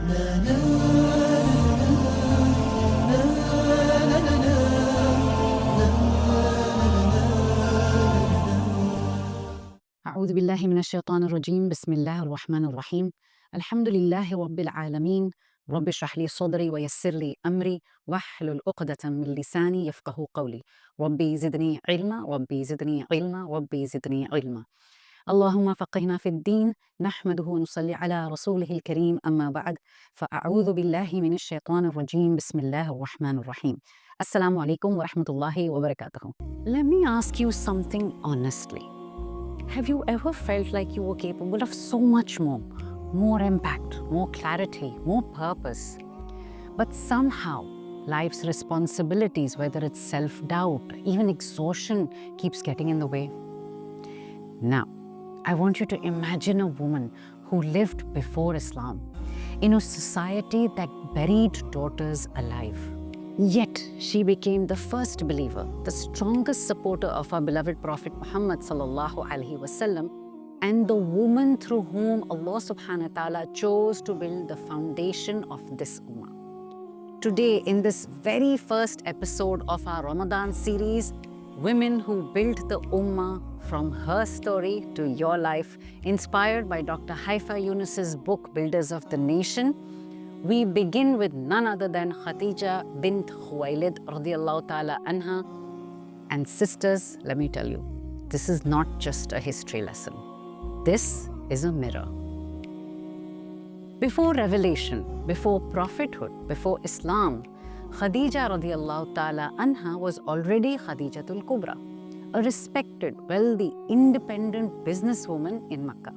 أعوذ بالله من الشيطان الرجيم. بسم الله الرحمن الرحيم. الحمد لله رب العالمين. رب اشرح لي صدري ويسر لي أمري واحلل عقدة من لساني يفقه قولي. ربي زدني علما، ربي زدني علما، ربي زدني علما. اللهم فقهنا في الدين. نحمده ونصلي على رسوله الكريم. أما بعد، فأعوذ بالله من الشيطان الرجيم. بسم الله الرحمن الرحيم. السلام عليكم ورحمة الله وبركاته. Let me ask you something honestly. Have you ever felt like you were capable of so much more impact, more clarity, more purpose? But somehow, life's responsibilities, whether it's self-doubt, even exhaustion, keeps getting in the way. Now, I want you to imagine a woman who lived before Islam, in a society that buried daughters alive. Yet, she became the first believer, the strongest supporter of our beloved Prophet Muhammad sallallahu alaihi wasallam, and the woman through whom Allah subhanahu wa ta'ala chose to build the foundation of this Ummah. Today, in this very first episode of our Ramadan series, Women Who Built the Ummah, from her story to your life, inspired by Dr. Haifaa Younis's book, Builders of the Nation, we begin with none other than Khadijah bint Khuwaylid radiallahu ta'ala anha. And sisters, let me tell you, this is not just a history lesson. This is a mirror. Before revelation, before prophethood, before Islam, Khadijah radiallahu ta'ala anha was already Khadijatul Kubra, a respected, wealthy, independent businesswoman in Makkah.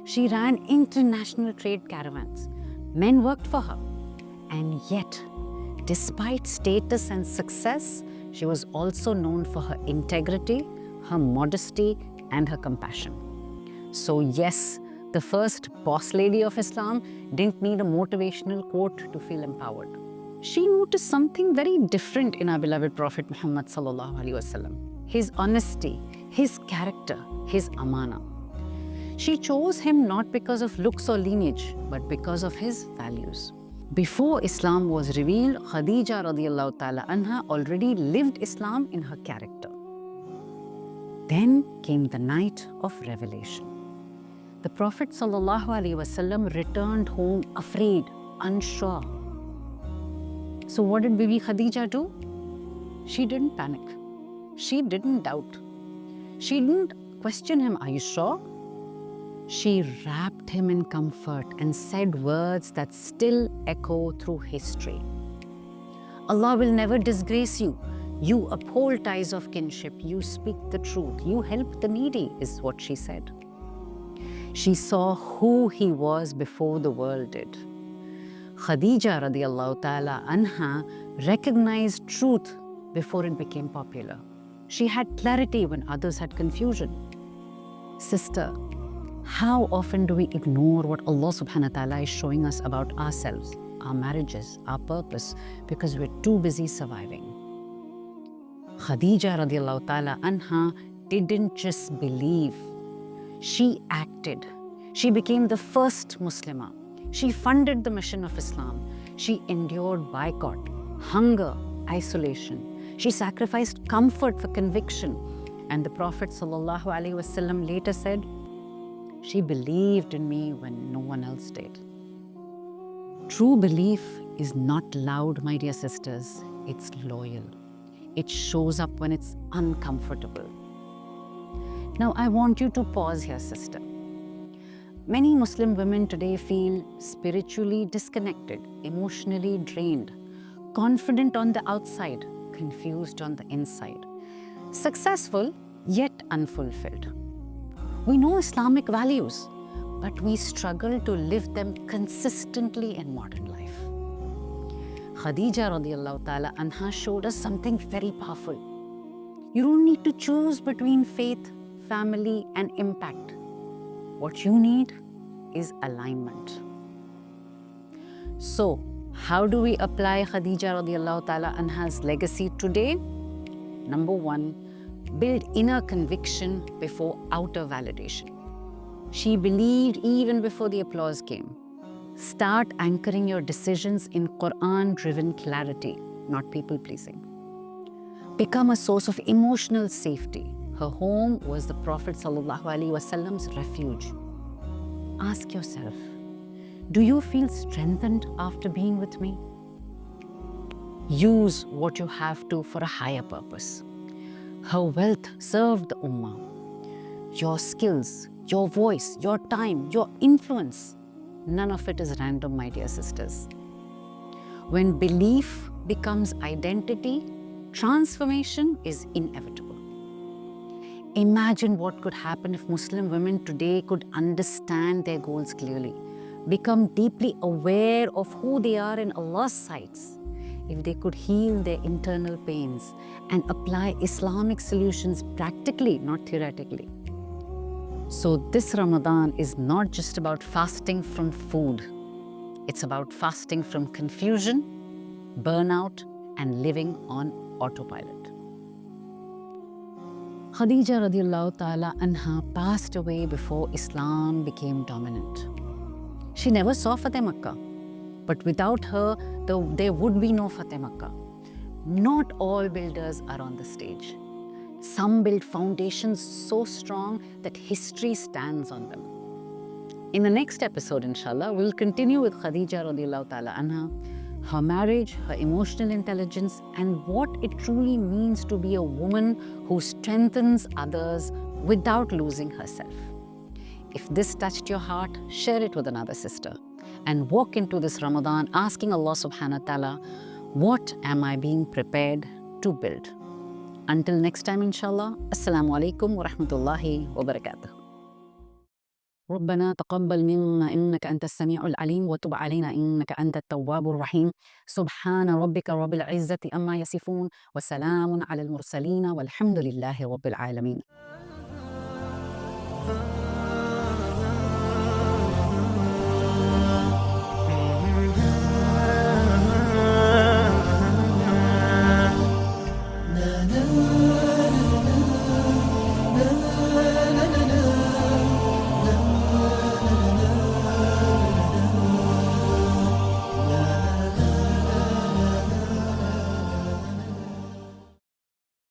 She ran international trade caravans. Men worked for her. And yet, despite status and success, she was also known for her integrity, her modesty, and her compassion. So yes, the first boss lady of Islam didn't need a motivational quote to feel empowered. She noticed something very different in our beloved Prophet Muhammad sallallahu alaihi wasallam. His honesty, his character, his amana. She chose him not because of looks or lineage, but because of his values. Before Islam was revealed, Khadijah radiallahu ta'ala anha already lived Islam in her character. Then came the night of revelation. The Prophet sallallahu alaihi wasallam returned home afraid, unsure. So what did Bibi Khadijah do? She didn't panic. She didn't doubt. She didn't question him, "Are you sure?" She wrapped him in comfort and said words that still echo through history. Allah will never disgrace you. You uphold ties of kinship. You speak the truth. You help the needy, is what she said. She saw who he was before the world did. Khadijah radiallahu ta'ala anha recognized truth before it became popular. She had clarity when others had confusion. Sister, how often do we ignore what Allah subhanahu wa ta'ala is showing us about ourselves, our marriages, our purpose, because we're too busy surviving? Khadijah radiallahu ta'ala anha didn't just believe. She acted. She became the first Muslimah. She funded the mission of Islam. She endured boycott, hunger, isolation. She sacrificed comfort for conviction. And the Prophet sallallahu alaihi wasallam later said, "She believed in me when no one else did." True belief is not loud, my dear sisters. It's loyal. It shows up when it's uncomfortable. Now, I want you to pause here, sister. Many Muslim women today feel spiritually disconnected, emotionally drained, confident on the outside, confused on the inside, successful yet unfulfilled. We know Islamic values, but we struggle to live them consistently in modern life. Khadijah radiallahu ta'ala anha showed us something very powerful. You don't need to choose between faith, family, and impact. What you need is alignment. So, how do we apply Khadijah radiallahu ta'ala anha's legacy today? Number one, build inner conviction before outer validation. She believed even before the applause came. Start anchoring your decisions in Quran-driven clarity, not people-pleasing. Become a source of emotional safety. Her home was the Prophet ﷺ's refuge. Ask yourself, do you feel strengthened after being with me? Use what you have to for a higher purpose. Her wealth served the Ummah. Your skills, your voice, your time, your influence, none of it is random, my dear sisters. When belief becomes identity, transformation is inevitable. Imagine what could happen if Muslim women today could understand their goals clearly, become deeply aware of who they are in Allah's sights, if they could heal their internal pains and apply Islamic solutions practically, not theoretically. So this Ramadan is not just about fasting from food. It's about fasting from confusion, burnout, and living on autopilot. Khadijah radiallahu ta'ala anha passed away before Islam became dominant. She never saw Fateh Makkah, but without her, there would be no Fateh Makkah. Not all builders are on the stage. Some build foundations so strong that history stands on them. In the next episode, inshallah, we'll continue with Khadijah radiallahu ta'ala anha, her marriage, her emotional intelligence, and what it truly means to be a woman who strengthens others without losing herself. If this touched your heart, share it with another sister and walk into this Ramadan asking Allah subhanahu wa ta'ala, what am I being prepared to build? Until next time, inshallah, Assalamu alaikum wa rahmatullahi wa barakatuh. ربنا تقبل منا إنك أنت السميع العليم وتب علينا إنك أنت التواب الرحيم سبحان ربك رب العزة أما يصفون وسلام على المرسلين والحمد لله رب العالمين.